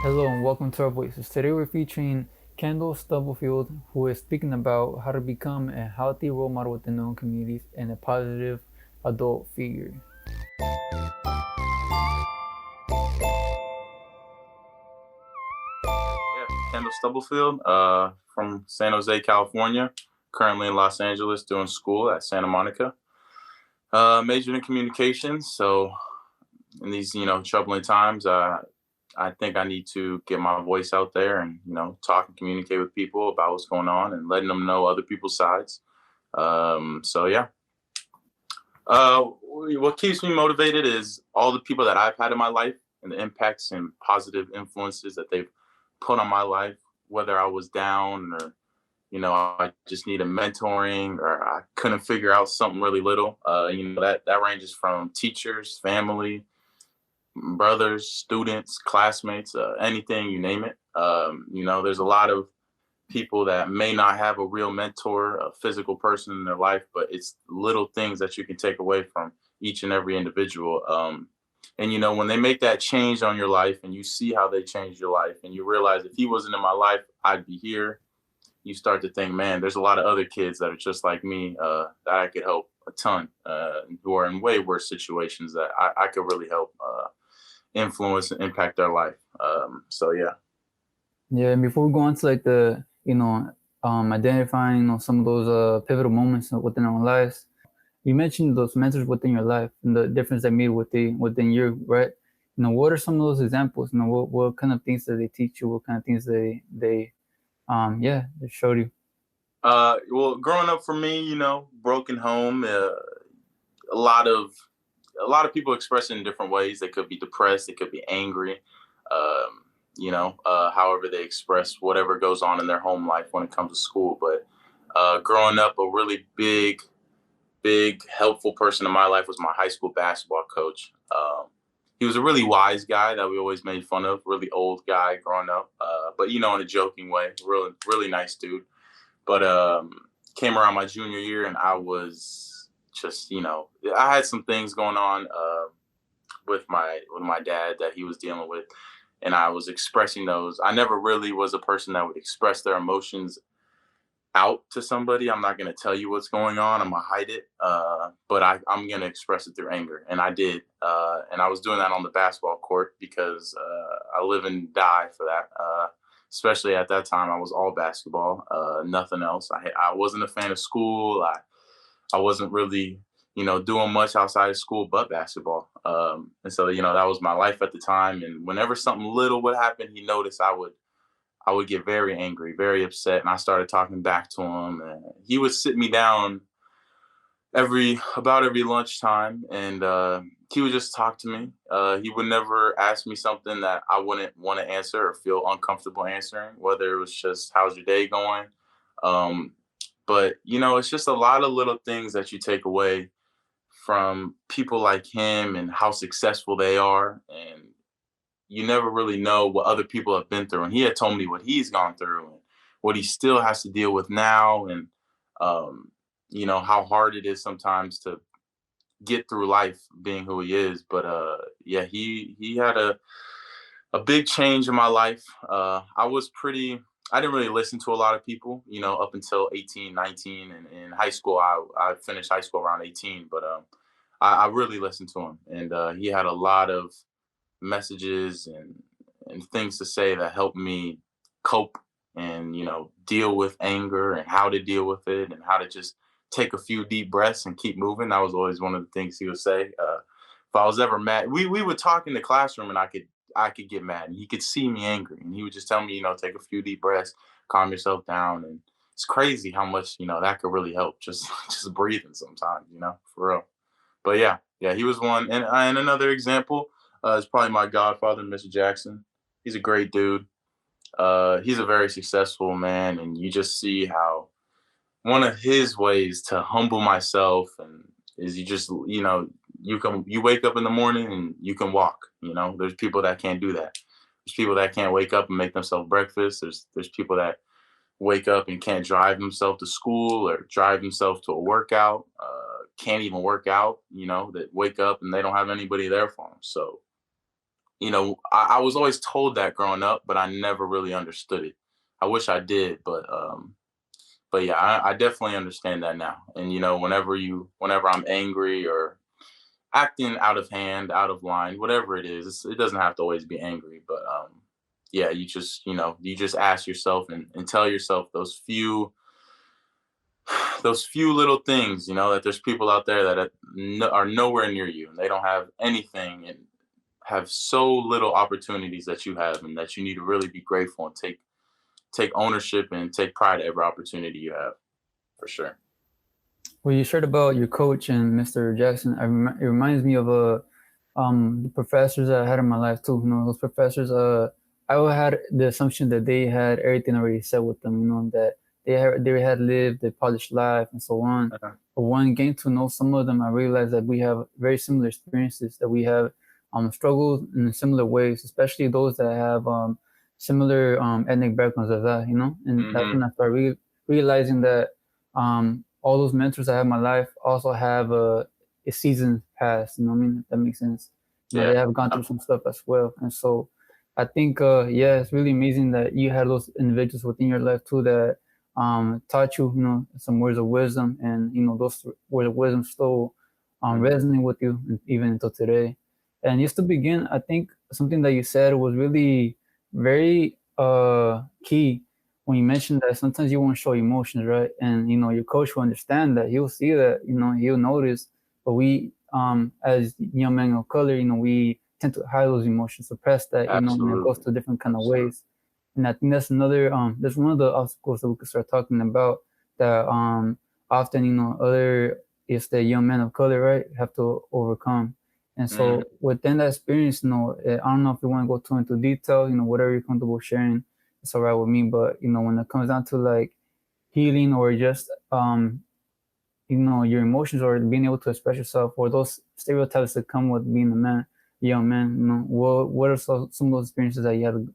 Hello and welcome to our voices. Today we're featuring Kendall Stubblefield, who is speaking about how to become a healthy role model within their own communities and a positive adult figure. Yeah, Kendall Stubblefield, from San Jose, California. Currently in Los Angeles, doing school at Santa Monica. Majored in communications. So in these, troubling times, I think I need to get my voice out there and talk and communicate with people about what's going on and letting them know other people's sides. So yeah. What keeps me motivated is all the people that I've had in my life and the impacts and positive influences that they've put on my life, whether I was down or, I just needed mentoring or I couldn't figure out something really little. That ranges from teachers, family, brothers, students, classmates, anything, you name it. There's a lot of people that may not have a real mentor, a physical person in their life, but it's little things that you can take away from each and every individual. And when they make that change on your life and you see how they changed your life and you realize if he wasn't in my life, I'd be here. You start to think, man, there's a lot of other kids that are just like me that I could help a ton, who are in way worse situations that I could really help influence and impact their life. So yeah. Yeah, and before we go on to like identifying some of those pivotal moments within our lives, you mentioned those mentors within your life and the difference they made within your right. What are some of those examples? What kind of things did they teach you? What kind of things they showed you? Well, growing up for me, broken home, a lot of a lot of people express it in different ways. They could be depressed, they could be angry, however they express whatever goes on in their home life when it comes to school. But growing up, a really big helpful person in my life was my high school basketball coach. He was a really wise guy that we always made fun of, really old guy growing up, but in a joking way, really nice dude. But came around my junior year and I was just, I had some things going on with my dad that he was dealing with, and I was expressing those. I never really was a person that would express their emotions out to somebody. I'm not going to tell you what's going on. I'm going to hide it. But I'm going to express it through anger. And I did. And I was doing that on the basketball court because I live and die for that. Especially at that time, I was all basketball, nothing else. I wasn't a fan of school. I wasn't really, doing much outside of school but basketball. And so, that was my life at the time. And whenever something little would happen, he noticed I would get very angry, very upset, and I started talking back to him. And he would sit me down every lunchtime, and he would just talk to me. He would never ask me something that I wouldn't want to answer or feel uncomfortable answering, whether it was just "How's your day going?" Um, but it's just a lot of little things that you take away from people like him and how successful they are, and you never really know what other people have been through. And he had told me what he's gone through and what he still has to deal with now, and um, how hard it is sometimes to get through life being who he is. But yeah, he had a big change in my life. I didn't really listen to a lot of people, up until 18, 19. And in high school, I finished high school around 18, but I really listened to him. And he had a lot of messages and things to say that helped me cope and deal with anger and how to deal with it and how to just take a few deep breaths and keep moving. That was always one of the things he would say. If I was ever mad, we would talk in the classroom and I could get mad and he could see me angry and he would just tell me, take a few deep breaths, calm yourself down. And it's crazy how much that could really help, just just breathing sometimes, for real. But yeah, he was one. And another example is probably my godfather, Mr. Jackson. He's a great dude. He's a very successful man, and you just see how one of his ways to humble myself and is you just you wake up in the morning and you can walk. There's people that can't do that. There's people that can't wake up and make themselves breakfast. There's people that wake up and can't drive himself to school or drive himself to a workout, can't even work out, that wake up and they don't have anybody there for them. So, I was always told that growing up, but I never really understood it. I wish I did, but yeah, I definitely understand that now. And whenever I'm angry or acting out of hand, out of line, whatever it is, it doesn't have to always be angry, but yeah, you just ask yourself and tell yourself those few little things, that there's people out there that are nowhere near you and they don't have anything and have so little opportunities that you have, and that you need to really be grateful and take ownership and take pride in every opportunity you have, for sure. Well, you shared about your coach and Mr. Jackson. It reminds me of the professors I had in my life too. Those professors. I had the assumption that they had everything already set with them. That they had lived a polished life and so on. Uh-huh. But when getting to know some of them, I realized that we have very similar experiences. That we have struggled in similar ways, especially those that have similar ethnic backgrounds as I. And that's Hmm. when I started realizing that all those mentors I have in my life also have a season past. You know what I mean? If that makes sense. They Yeah. have gone through some stuff as well, and so I think yeah, it's really amazing that you had those individuals within your life too that taught you, some words of wisdom, and those words of wisdom still Mhm. resonate with you even until today. And just to begin, I think something that you said was really very key when you mentioned that sometimes you won't show emotions, right? And your coach will understand that. He'll see that, he'll notice. But we, as young men of color, we tend to hide those emotions, suppress that, and it goes Absolutely. to different kind of Absolutely. ways. And I think that's one of the obstacles that we could start talking about that often, other is the young men of color, right, have to overcome. And Mhm. so within that experience, I don't know if you want to go too into detail, whatever you're comfortable sharing, it's all right with me. But when it comes down to like healing or just your emotions or being able to express yourself, or those stereotypes that come with being a man, young man, what are some of those experiences that you had to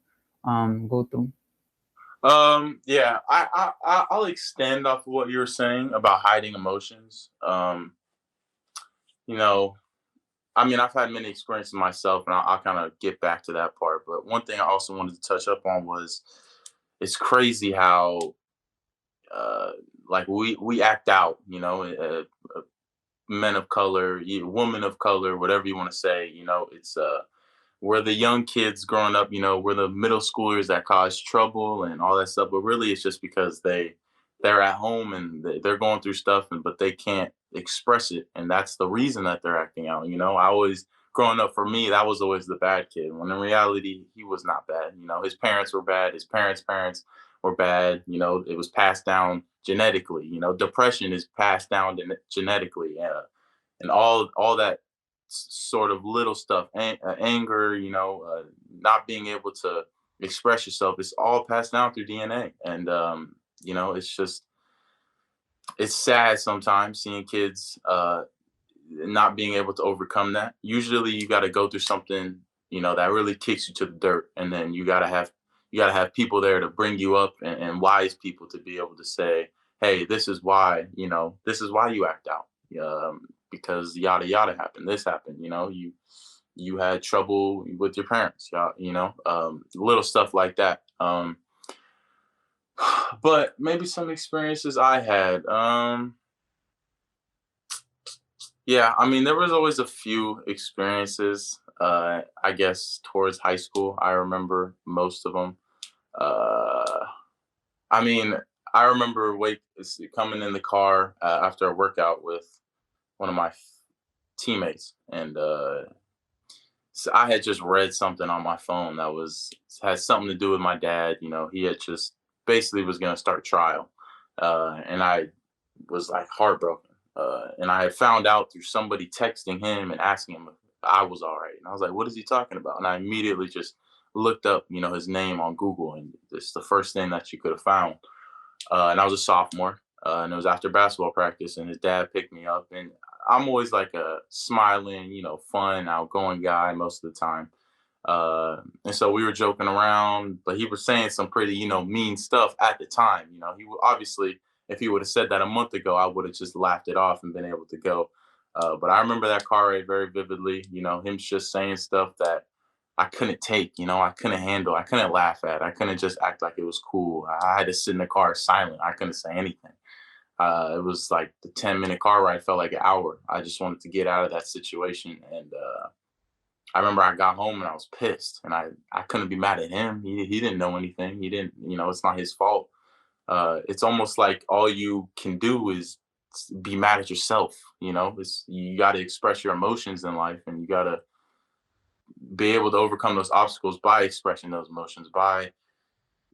go through? Yeah, I'll extend off of what you were saying about hiding emotions. You know, I mean, I've had many experiences myself, and I'll kind of get back to that part. But one thing I also wanted to touch up on was it's crazy how uh like we act out, men of color, women of color, whatever you want to say. It's we're the young kids growing up, we're the middle schoolers that cause trouble and all that stuff. But really, it's just because they're at home and they're going through stuff, but they can't express it, and that's the reason that they're acting out. I always growing up, for me, that was always the bad kid. When in reality, he was not bad. His parents were bad. His parents were bad. It was passed down genetically. Depression is passed down genetically. And all that sort of little stuff, anger, not being able to express yourself, it's all passed down through DNA. And it's sad sometimes seeing kids not being able to overcome that. Usually you got to go through something, that really kicks you to the dirt, and then you got to have people there to bring you up, and wise people to be able to say, hey, this is why you act out, because yada yada happened, this happened, you had trouble with your parents, little stuff like that. But maybe some experiences I had. Yeah, I mean, there was always a few experiences. I guess towards high school, I remember most of them. Uh, I mean, I remember coming in the car after a workout with one of my teammates, and so I had just read something on my phone that had something to do with my dad. He had just basically was going to start trial, and I was like heartbroken. And I had found out through somebody texting him and asking him if I was all right. And I was like, what is he talking about? And I immediately just looked up, his name on Google, and it's the first thing that you could have found. And I was a sophomore, and it was after basketball practice, and his dad picked me up. And I'm always like a smiling, fun, outgoing guy most of the time. And so we were joking around, but he was saying some pretty, mean stuff at the time. Obviously, if he would have said that a month ago, I would have just laughed it off and been able to go. But I remember that car ride very vividly. Him just saying stuff that I couldn't take, I couldn't handle, I couldn't laugh at, I couldn't just act like it was cool. I had to sit in the car silent. I couldn't say anything. It was like the 10-minute car ride felt like an hour. I just wanted to get out of that situation. And I remember I got home and I was pissed, and I couldn't be mad at him. He didn't know anything. He didn't, it's not his fault. It's almost like all you can do is be mad at yourself. You got to express your emotions in life, and you got to be able to overcome those obstacles by expressing those emotions, by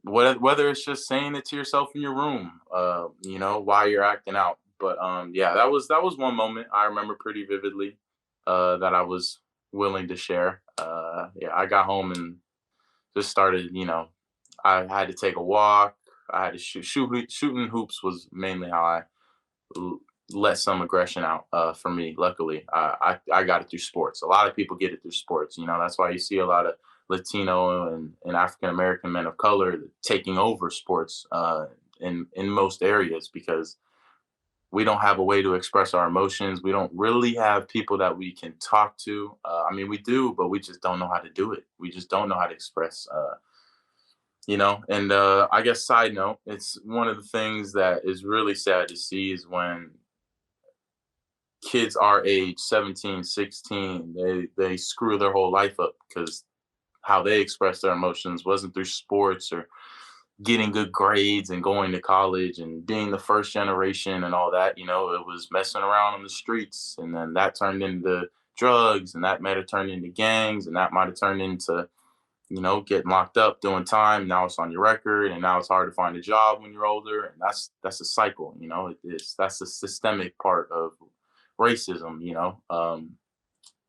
whether it's just saying it to yourself in your room, while you're acting out. But yeah, that was one moment I remember pretty vividly, that I was willing to share. Yeah, I got home and just started. I had to take a walk. I had to shooting hoops was mainly how I l- let some aggression out, for me. Luckily, I got it through sports. A lot of people get it through sports. That's why you see a lot of Latino and African American men of color taking over sports, in most areas, because we don't have a way to express our emotions. We don't really have people that we can talk to. I mean, we do, but we just don't know how to do it. We just don't know how to express. And I guess side note, it's one of the things that is really sad to see is when kids our age, 17, 16, they screw their whole life up because how they express their emotions wasn't through sports or getting good grades and going to college and being the first generation and all that. It was messing around on the streets, and then that turned into drugs, and that might have turned into gangs, and that might have turned into getting locked up, doing time. Now it's on your record, and now it's hard to find a job when you're older, and that's a cycle. That's a systemic part of racism.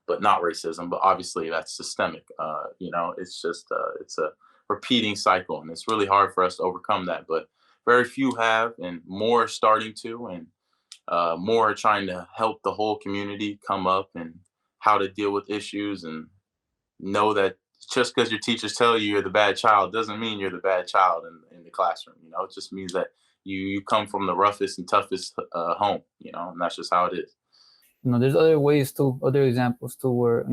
But not racism, but obviously that's systemic. It's just it's a repeating cycle, and it's really hard for us to overcome that. But very few have, and more are starting to, and more are trying to help the whole community come up and how to deal with issues, and know that just because your teachers tell you you're the bad child doesn't mean you're the bad child in the classroom. It just means that you come from the roughest and toughest home. And that's just how it is. There's other ways too, other examples too, where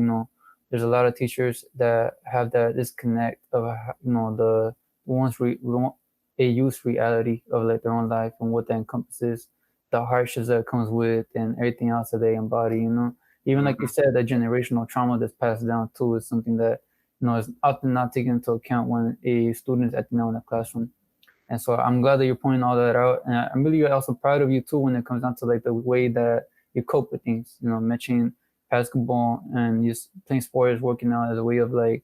there's a lot of teachers that have that disconnect of the one's a youth reality of like their own life and what that encompasses, the hardships that it comes with, and everything else that they embody. Even like you said, that generational trauma that's passed down too is something that is often not taken into account when a student is acting out in the classroom. And so I'm glad that you're pointing all that out. And I'm really also proud of you too when it comes down to like the way that you cope with things. Mentioning basketball and just playing sports, working out as a way of like,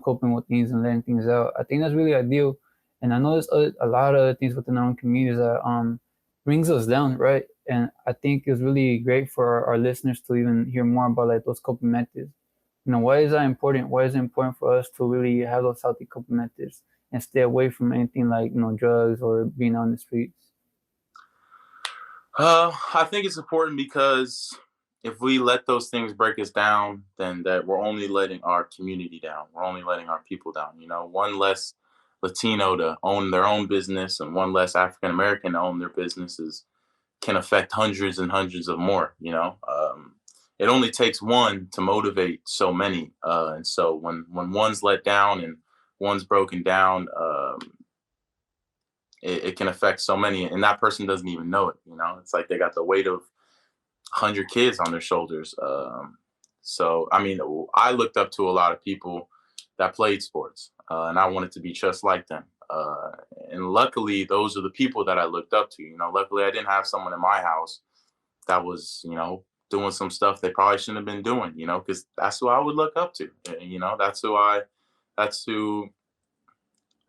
coping with things and letting things out. I think that's really ideal. And I know there's a lot of other things within our own communities that brings us down, right? And I think it's really great for our listeners to even hear more about like those coping methods. Why is that important? Why is it important for us to really have those healthy coping methods and stay away from anything like drugs or being on the streets? I think it's important because if we let those things break us down, then that we're only letting our community down. We're only letting our people down. One less Latino to own their own business, and one less African American to own their businesses can affect hundreds and hundreds of more. It only takes one to motivate so many, and so when one's let down and one's broken down, it can affect so many, and that person doesn't even know it. It's like they got the weight of 100 kids on their shoulders. So I mean, I looked up to a lot of people that played sports, and I wanted to be just like them. And luckily, those are the people that I looked up to. Luckily, I didn't have someone in my house that was, doing some stuff they probably shouldn't have been doing. Because that's who I would look up to. That's who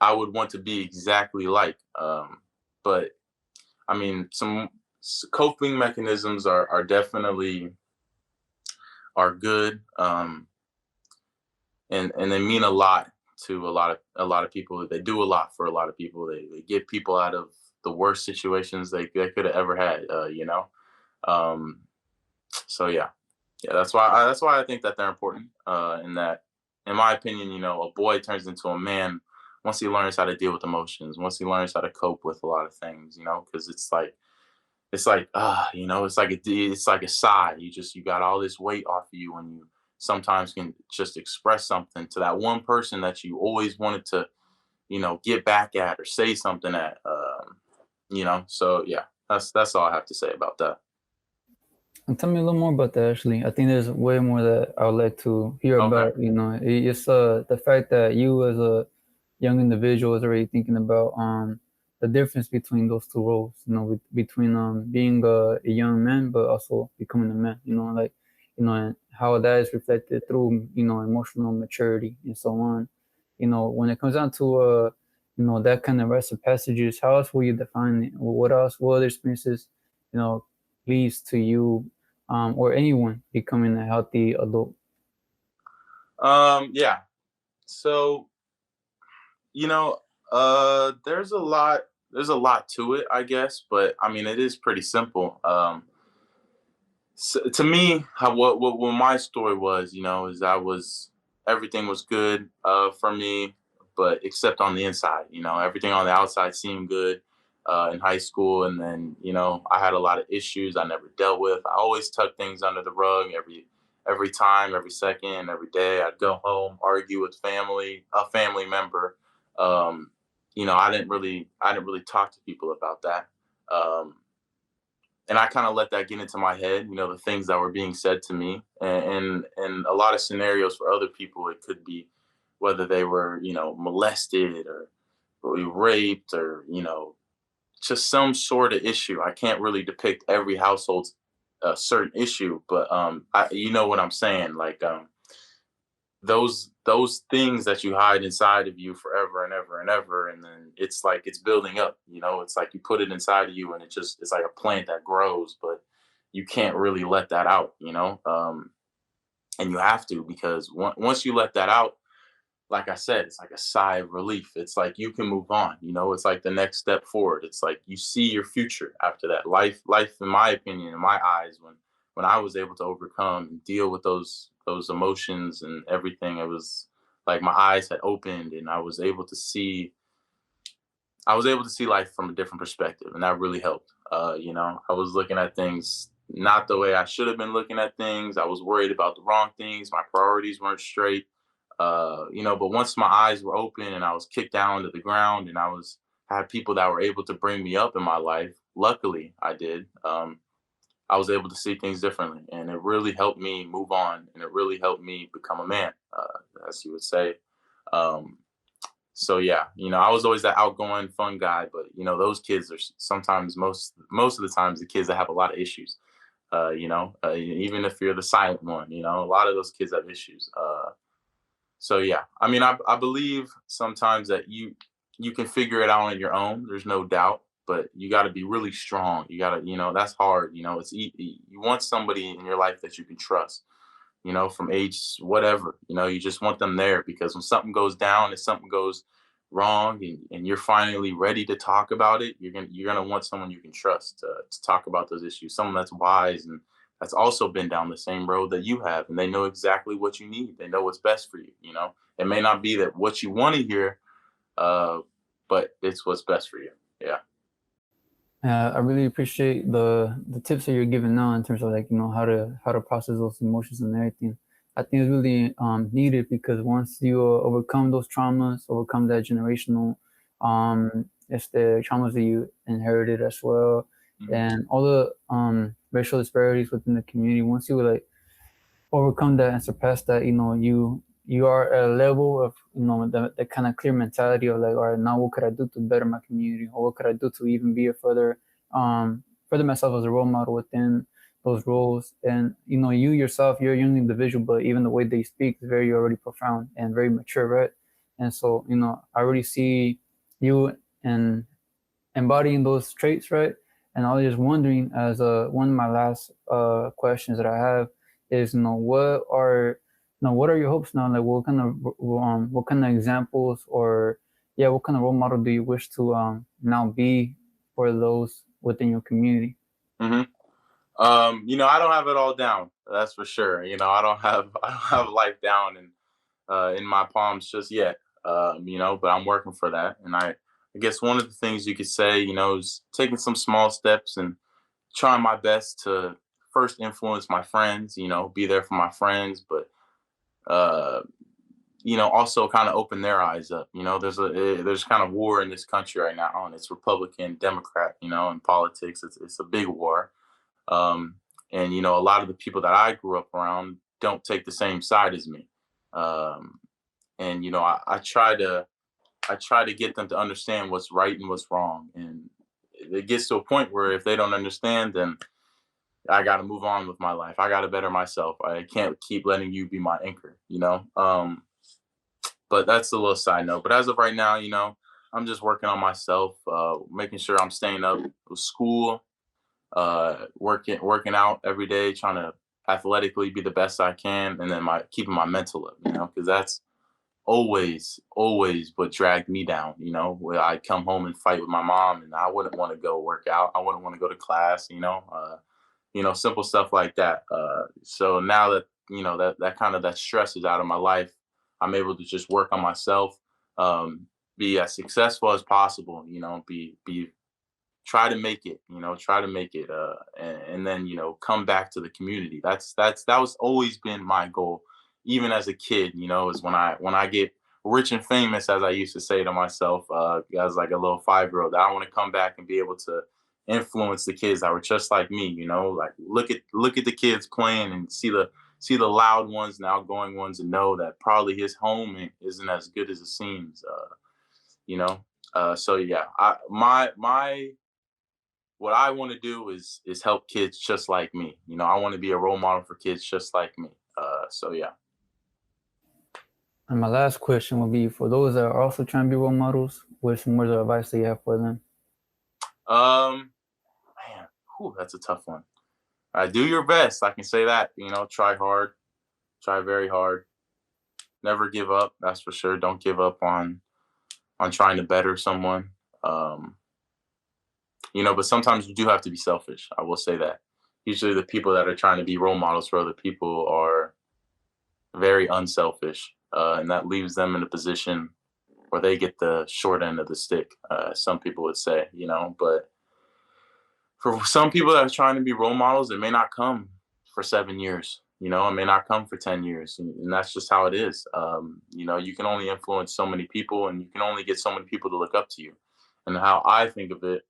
I would want to be exactly like. But I mean, some coping mechanisms are definitely are good, and they mean a lot to a lot of people. They do a lot for a lot of people. They get people out of the worst situations they could have ever had. Um, so yeah, that's why I think that they're important. And that, in my opinion, a boy turns into a man once he learns how to deal with emotions, once he learns how to cope with a lot of things. Because it's like it's like a sigh. You got all this weight off of you when you sometimes can just express something to that one person that you always wanted to, get back at or say something at. So yeah, that's all I have to say about that. And tell me a little more about that. Actually, I think there's way more that I would like to hear Okay. about. It's the fact that you as a young individual is already thinking about the difference between those two roles. Between being a young man, but also becoming a man. And how that is reflected through emotional maturity and so on. When it comes down to that kind of rites of passages, how else will you define it? What else? What other experiences, you know, leads to you or anyone becoming a healthy adult? Yeah. So, you know, there's a lot to it, I guess, but I mean, it is pretty simple. To me, what my story was, is everything was good for me, but except on the inside, everything on the outside seemed good in high school, and then I had a lot of issues I never dealt with. I always tuck things under the rug every time, every second, every day. I'd go home, argue with a family member. I didn't really talk to people about that. Um, and I kind of let that get into my head, the things that were being said to me, and a lot of scenarios for other people, it could be whether they were, molested or raped or, just some sort of issue. I can't really depict every household's certain issue, but you know what I'm saying, like those things that you hide inside of you forever and ever and ever, and then it's like it's building up. It's like you put it inside of you, and it's like a plant that grows, but you can't really let that out. And you have to, because once you let that out, like I said, it's like a sigh of relief. It's like you can move on. It's like the next step forward. It's like you see your future after that. Life, in my opinion, in my eyes, when I was able to overcome and deal with those emotions and everything, it was like my eyes had opened, and I was able to see life from a different perspective, and that really helped. I was looking at things not the way I should have been looking at things. I was worried about the wrong things. My priorities weren't straight. But once my eyes were open and I was kicked down to the ground, and I had people that were able to bring me up in my life. Luckily, I did. I was able to see things differently, and it really helped me move on, and it really helped me become a man, as you would say. Um, so yeah, I was always that outgoing, fun guy, but those kids are sometimes most of the times the kids that have a lot of issues. Even if you're the silent one, a lot of those kids have issues. So yeah, I mean, I believe sometimes that you can figure it out on your own. There's no doubt, but you got to be really strong. You got to, that's hard. You want somebody in your life that you can trust, from age whatever. You just want them there, because when something goes down, if something goes wrong, and you're finally ready to talk about it, you're gonna want someone you can trust to talk about those issues. Someone that's wise and that's also been down the same road that you have, and they know exactly what you need. They know what's best for you. It may not be that what you want to hear, uh, but it's what's best for you. Yeah. I really appreciate the tips that you're giving now in terms of like how to process those emotions and everything. I think it's really needed, because once you overcome those traumas, overcome that generational, it's the traumas that you inherited as well, Mhm. and all the racial disparities within the community. Once you like overcome that and surpass that, you are at a level of the kind of clear mentality of like, all right, now what could I do to better my community, or what could I do to even be a further myself as a role model within those roles. And you yourself, you're a young individual, but even the way they speak is very already profound and very mature, right? And so I already see you and embodying those traits, right? And I was just wondering, as one of my last questions that I have is, what are your hopes now? Like, what kind of examples, or yeah, what kind of role model do you wish to now be for those within your community? hmm I don't have it all down. That's for sure. I don't have I don't have life down in my palms just yet. But I'm working for that. And I guess one of the things you could say, is taking some small steps and trying my best to first influence my friends, be there for my friends, but uh, also kind of open their eyes up. There's kind of war in this country right now, and it's Republican, Democrat, in politics. It's a big war. Um, and a lot of the people that I grew up around don't take the same side as me. Um, and I try to get them to understand what's right and what's wrong. And it gets to a point where if they don't understand, then I got to move on with my life. I got to better myself. I can't keep letting you be my anchor. But that's a little side note. But as of right now, I'm just working on myself, making sure I'm staying up with school, working out every day, trying to athletically be the best I can, and then my keeping my mental up, because that's always what dragged me down. Where I'd come home and fight with my mom, and I wouldn't want to go work out. I wouldn't want to go to class. Simple stuff like that. So now that that kind of that stress is out of my life, I'm able to just work on myself, um, be as successful as possible. Be try to make it. Try to make it, and then come back to the community. That was always been my goal, even as a kid. Is when I get rich and famous, as I used to say to myself, as like a little 5-year-old, I want to come back and be able to influence the kids that were just like me. Like look at the kids playing and see the loud ones and outgoing ones, and know that probably his home isn't as good as it seems. You know. So yeah, my what I want to do is help kids just like me. I want to be a role model for kids just like me. So yeah. And my last question would be for those that are also trying to be role models, what's some words of advice that you have for them? Man, that's a tough one. Do your best. I can say that. Try hard, try very hard. Never give up. That's for sure. Don't give up on trying to better someone. Um, but sometimes you do have to be selfish. I will say that. Usually, the people that are trying to be role models for other people are very unselfish, and that leaves them in a position where they get the short end of the stick. Some people would say, but for some people that are trying to be role models, it may not come for 7 years. It may not come for 10 years, and that's just how it is. You can only influence so many people, and you can only get so many people to look up to you. And how I think of it,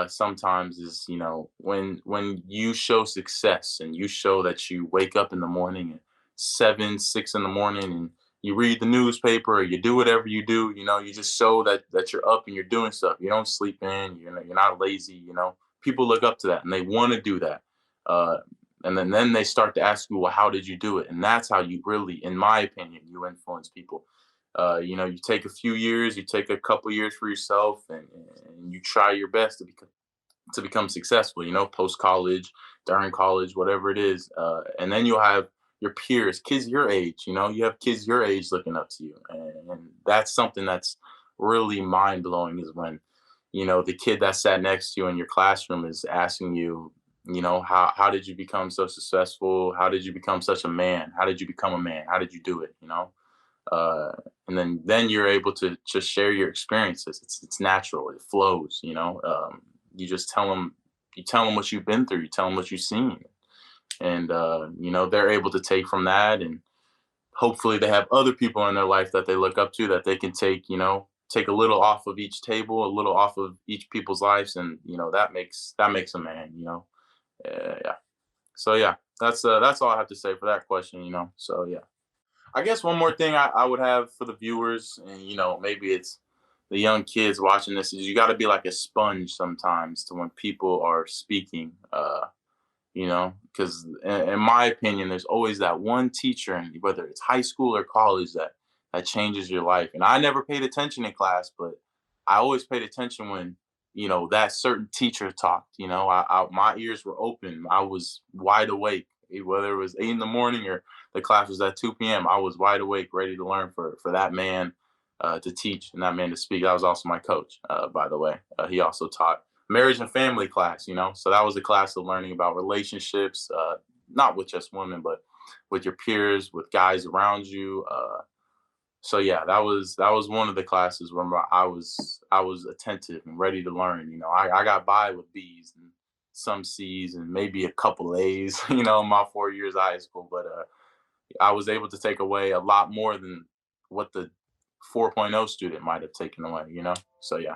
sometimes is when you show success and you show that you wake up in the morning at 7, 6 in the morning, and you read the newspaper or you do whatever you do. You just show that you're up and you're doing stuff. You don't sleep in. You're not lazy. People look up to that and they want to do that. uh, and then they start to ask you, well, how did you do it? And that's how you really, in my opinion, you influence people. You take a few years, you take a couple years for yourself, and you try your best to become successful, post college, during college, whatever it is. And then you'll have your peers, kids your age, you have kids your age looking up to you. And that's something that's really mind blowing, is when, the kid that sat next to you in your classroom is asking you, how did you become so successful? How did you become such a man? How did you become a man? How did you do it? Uh, and then you're able to just share your experiences. It's natural. It flows. You just tell them what you've been through. You tell them what you've seen, and they're able to take from that, and hopefully they have other people in their life that they look up to, that they can take a little off of each table, a little off of each people's lives, and that makes a man. Yeah. So yeah, that's all I have to say for that question. So yeah. I guess one more thing I would have for the viewers, and maybe it's the young kids watching this, is you got to be like a sponge sometimes to when people are speaking. Because in my opinion, there's always that one teacher, and whether it's high school or college, that changes your life. And I never paid attention in class, but I always paid attention when that certain teacher talked. My ears were open. I was wide awake, whether it was 8 in the morning or the class was at 2 p.m. I was wide awake, ready to learn for that man to teach and that man to speak. That was also my coach, by the way. He also taught marriage and family class. So that was a class of learning about relationships, not with just women, but with your peers, with guys around you. So yeah, that was one of the classes where I was attentive and ready to learn. I got by with B's and some C's and maybe a couple A's. In my 4 years of high school, but I was able to take away a lot more than what the 4.0 student might have taken away, you know? So yeah.